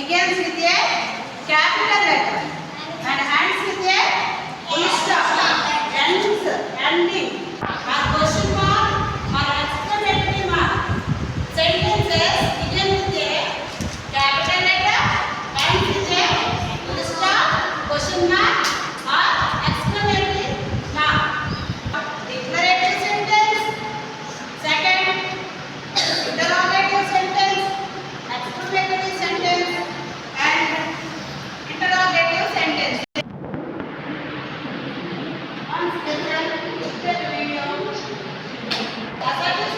begins with a capital letter and ends with a full stop. Ends, ending, or question mark or exclamatory mark. Sentences begin with a capital letter, ends with a full stop, question mark or exclamatory mark. Declarative sentence. Second, interrogative sentence, exclamatory sentence and interrogative sentence. On special video, assertive